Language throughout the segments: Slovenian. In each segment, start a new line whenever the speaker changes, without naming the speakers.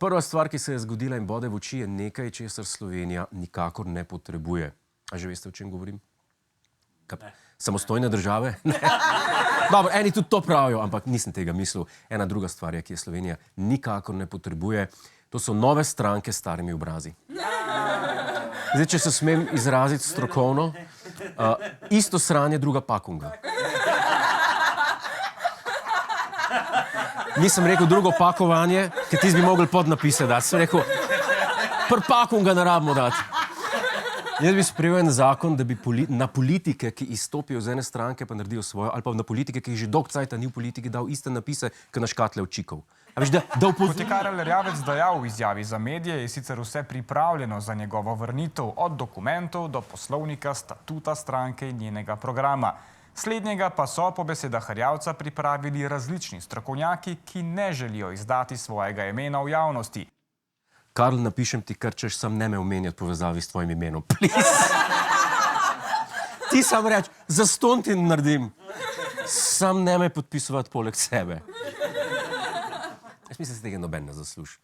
Prva stvar, ki se je zgodila in bode v oči, je nekaj, česar Slovenija nikakor ne potrebuje. A že veste, o čem govorim? Samostojne države? Dobro, eni tudi to pravijo, ampak nisem tega mislil. Ena druga stvar je, ki je Slovenija nikakor ne potrebuje. To so nove stranke s starimi obrazi. Zdaj, če se smem izraziti strokovno, isto sranje, druga pakunga. Nisem rekel drugo pakovanje, ker ti bi mogli podnapise dati. Sem rekel, pakunga ne rabimo dati. Jaz bi sprejel en zakon, da bi na politike, ki izstopijo z ene stranke, pa naredijo svojo, ali pa na politike, ki jih že dolgo cajta ni v politiki, dal iste napise, kot na škatle očikov.
Kot je Karel Erjavec dejal v izjavi za medije, je sicer vse pripravljeno za njegovo vrnitev, od dokumentov do poslovnika, statuta stranke in njenega programa. Slednjega pa so po besedah Erjavca pripravili različni strokovnjaki, ki ne želijo izdati svojega imena v javnosti.
Karl, napišem ti, kar češ, sam ne me omenjati povezavi s tvojim imenom. Ti sam reč, zastonj ti naredim. Sam ne me podpisovati poleg sebe. Jaz mislim, da se tega noben ne zasluži.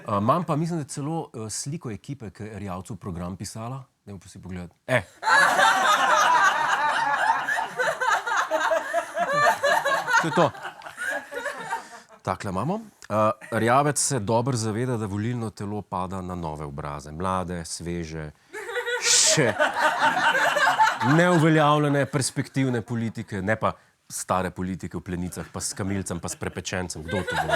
Imam pa, mislim, da celo sliko ekipe, ki je Erjavcu program pisala. Dajmo pa si pogledati. To je to. Takle imamo. Erjavec se dobro zaveda, da volilno telo pada na nove obraze. Mlade, sveže, še neuveljavljene, perspektivne politike, ne pa stare politike v plenicah, pa s kamilcem, pa s prepečencem. Kdo to bo?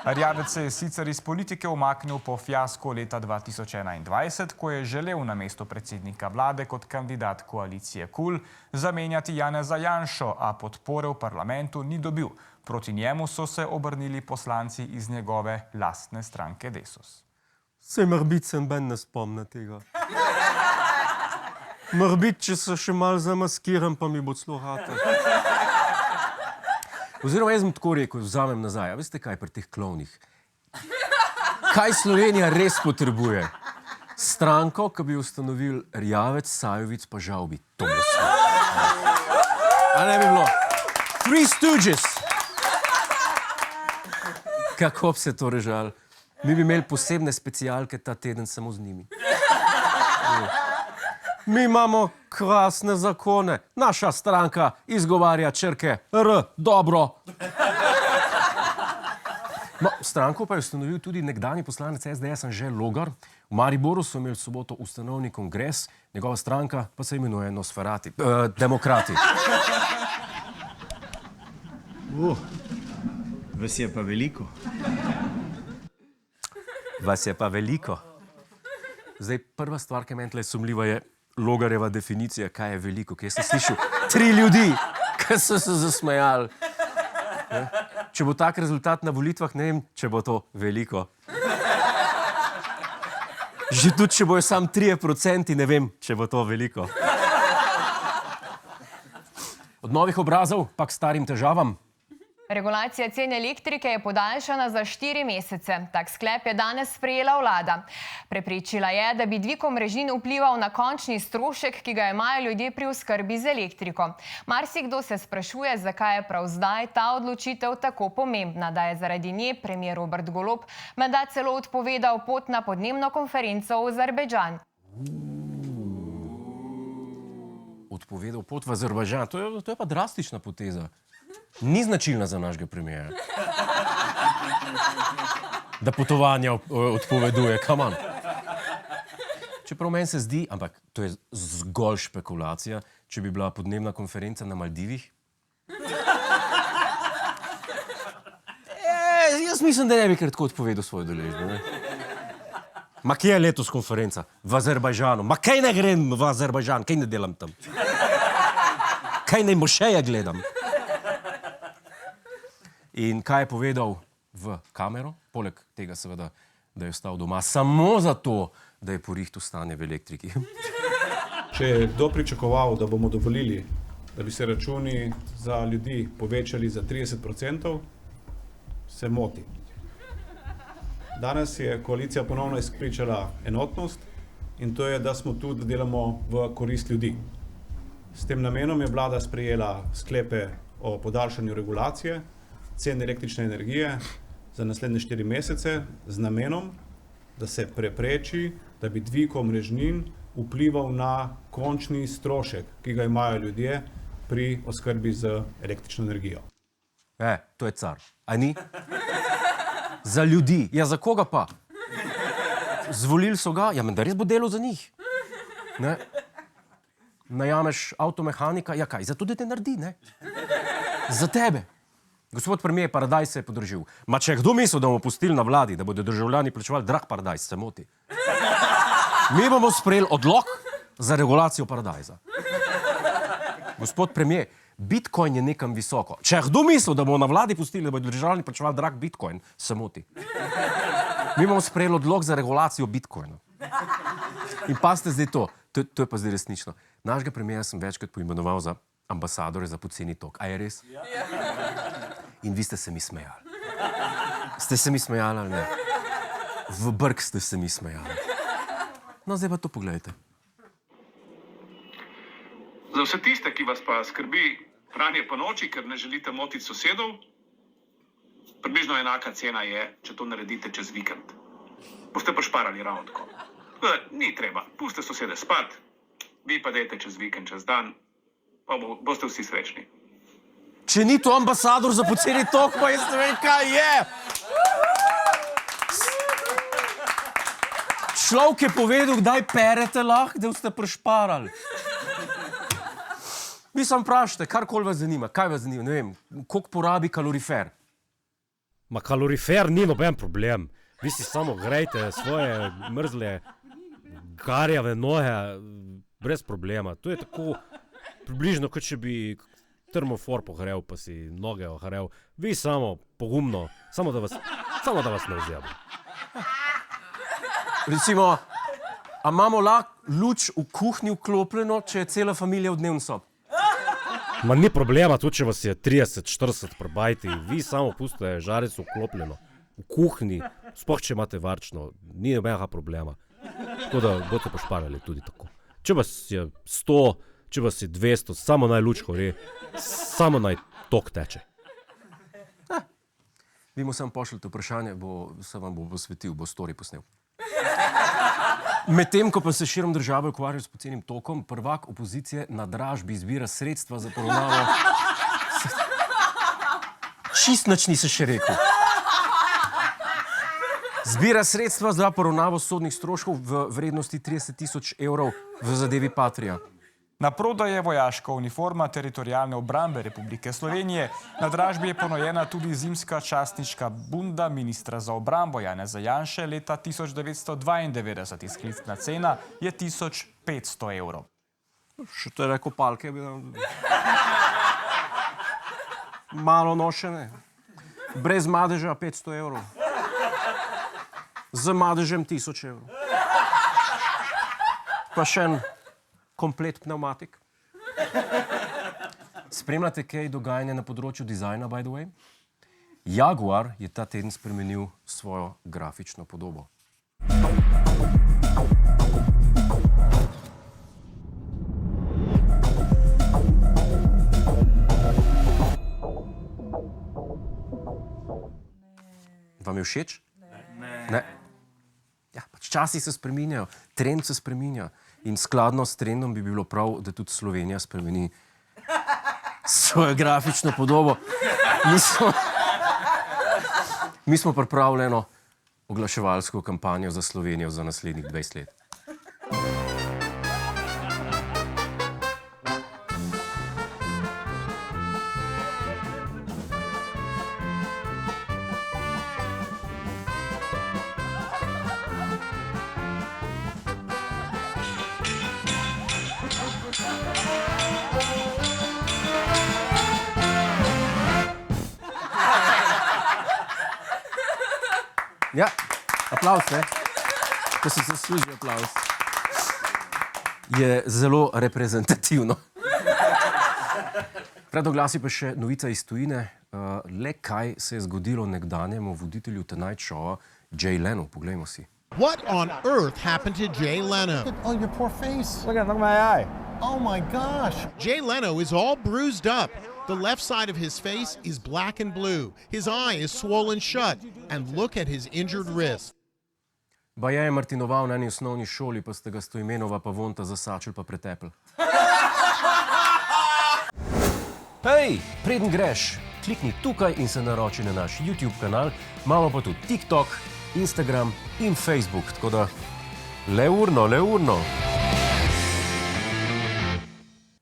Erjavec se je sicer iz politike umaknil po fiasku leta 2021, ko je želel na mesto predsednika vlade kot kandidat koalicije KUL zamenjati Janeza Janšo, a podpore v parlamentu ni dobil. Proti njemu so se obrnili poslanci iz njegove lastne stranke Desus.
Saj morbit se noben ne spomne tega. Morbit, če se še malo zamaskiram, pa mi bo celo rata. Oziroma jaz bom tako rekel, vzamem nazaj. A veste kaj pri teh klovnih? Kaj Slovenija res potrebuje? Stranko, ki bi ustanovil Erjavec, Sajovic pa Žavbi. To bi bilo. A ne bi bilo? Three Stooges. Kako bi se to režal? Mi bi imeli posebne specialke ta teden samo z njimi. Mi imamo krasne zakone. Naša stranka izgovarja črke R, dobro. No, stranko pa je ustanovil tudi nekdanji poslanec SDS Anže Logar. V Mariboru so imeli v soboto ustanovni kongres, njegova stranka pa se imenuje Nosferati. Demokrati.
Vas je pa veliko.
Vas je pa veliko. Zdaj, prva stvar, ki meni tle sumljiva, je Logarjeva definicija, kaj je veliko. Kaj sem slišal 3 ljudi, ki so se zasmejali. Če bo tak rezultat na volitvah, ne vem, če bo to veliko. Že tudi, če bojo sam 3%, ne vem, če bo to veliko. Od novih obrazov pa k starim težavam.
Regulacija cen elektrike je podaljšana za 4 mesece. Tak sklep je danes sprejela vlada. Preprečila je, da bi dvig omrežnin vplival na končni strošek, ki ga imajo ljudje pri oskrbi z elektriko. Marsikdo se sprašuje, zakaj je prav zdaj ta odločitev tako pomembna, da je zaradi nje premier Robert Golob menda celo odpovedal pot na podnebno konferenco v Azerbajdžan.
Odpovedal pot v Azerbajdžan, to je pa drastična poteza. Ni značilna za našega premijera. Da potovanja odpoveduje, come on. Čeprav meni se zdi, ampak to je zgolj špekulacija, če bi bila podnebna konferenca na Maldivih. Jaz mislim, da ne bi kar tako odpovedal svojo udeležbo. Ma kje je letos konferenca? V Azerbajdžanu. Ma kaj ne grem v Azerbajdžan? Kaj ne delam tam? Kaj ne mošeje gledam? In kaj je povedal v kamero? Poleg tega seveda, da je ostal doma samo zato, da je porihtal stanje v elektriki.
Če je kdo pričakoval, da bomo dovolili, da bi se računi za ljudi povečali za 30%, se moti. Danes je koalicija ponovno izpričala enotnost in to je, da smo tu, da delamo v korist ljudi. S tem namenom je vlada sprejela sklepe o podaljšanju regulacije cen električne energije za naslednje 4 mesece z namenom, da se prepreči, da bi dvig omrežnin vplival na končni strošek, ki ga imajo ljudje pri oskrbi z električno energijo.
To je car. A ni? Za ljudi. Ja, za koga pa? Zvolili so ga, ja, menda res bo delo za njih. Ne? Najameš avtomehanika, ja kaj, zato da te naredi, ne? Za tebe. Gospod premijer, paradajz se je podržil. Ma če je kdo mislil, da bomo pustili na vladi, da bodo državljani plačevali drag paradajz, se moti. Mi bomo sprejeli odlok za regulacijo paradajza. Gospod premijer, bitcoin je nekam visoko. Če je kdo mislil, da bomo na vladi pustili, da bodo državljani plačevali drag bitcoin, se moti. Mi bomo sprejeli odlok za regulacijo bitcoina. In pazite zdaj to je pa zdaj resnično. Našega premijera sem večkrat poimenoval za ambasadore za poceni tok. A je res? In vi ste se mi smejali. Ste se mi smejali ali ne? V brk ste se mi smejali. No, zdaj pa to pogledajte.
Za vse tiste, ki vas pa skrbi pranje po noči, ker ne želite motiti sosedov, približno enaka cena je, če to naredite čez vikend. Boste pa šparali ravno tako. Ni treba, pustite sosede spat, vi pa dejte čez vikend, čez dan, pa boste vsi srečni.
Če ni to ambasador za poceni tok, pa jaz ne vem, kaj je. Človek je povedal, kdaj perete lahko, da boste prešparali. Vi sam vprašajte, karkoli vas zanima, kaj vas zanima, ne vem, koliko porabi kalorifer.
Ma kalorifer ni noben problem. Vi si samo grejte svoje mrzle garjave noge brez problema. To je tako približno, kot če bi termofor pohrel, pa si noge ohrel. Vi samo pogumno, samo da vas ne vzjabo.
Recimo, a imamo lahko luč v kuhinji vklopljeno, če je cela familija v dnevni sobi?
Ma ni problema, tudi če vas je 30-40 prbajti, vi samo pustite žarico vklopljeno. V kuhinji, sploh če imate varčno, ni nobenega problema. Tako da boste pošparali tudi tako. Če vas je 100, če vas je 200, samo naj luč hore, samo naj tok teče.
Vi mu samo pošljete vprašanje, se vam bo posvetil, bo story posnel. Medtem, ko pa se širom države ukvarjajo s pocenim tokom, prvak opozicije na dražbi izbira sredstva za poravnavo. Čist nič nisi še rekel. Zbira sredstva za poravnavo sodnih stroškov v vrednosti 30.000 evrov v zadevi Patria.
Na prodaj je vojaška uniforma Teritorialne obrambe Republike Slovenije. Na dražbi je ponujena tudi zimska častniška bunda ministra za obrambo Janeza Janše leta 1992. Izklicna cena je 1500 evrov.
Še to je rekel palke, malo nošene. Brez madeža 500 evrov. Z madežem 1000 evrov. Pa še en komplet pneumatik. Spremljate kaj dogajanje na področju dizajna, by the way? Jaguar je ta teden spremenil svojo grafično podobo. Vam je všeč? Ne. Ja, pač časi se spreminjajo, trend se spreminja. In skladno s trendom bi bilo prav, da tudi Slovenija spremeni svojo grafično podobo. Mi smo pripravili eno oglaševalsko kampanjo za Slovenijo za naslednjih 20 let. Ja, aplavz, ne? To si zasluži aplavz. Je zelo reprezentativno. Pred oglasi pa še novica iz tujine. Le kaj se je zgodilo nekdanjemu voditelju Tonight Showa Jay Leno. Poglejmo si.
What on earth happened to Jay Leno?
Oh, your poor face.
Look at my eye.
Oh my gosh.
Jay Leno is all bruised up. The left side of his face is black and blue. His eye is swollen shut. And look at his injured wrist.
Baje je Martinoval na eni osnovni šoli, pa ste ga Stojmenova pa Vonta zasačili pa pretepli. Hej, preden greš, klikni tukaj in se naroči na naš YouTube kanal. Imamo pa tudi TikTok, Instagram in Facebook, tako da le urno.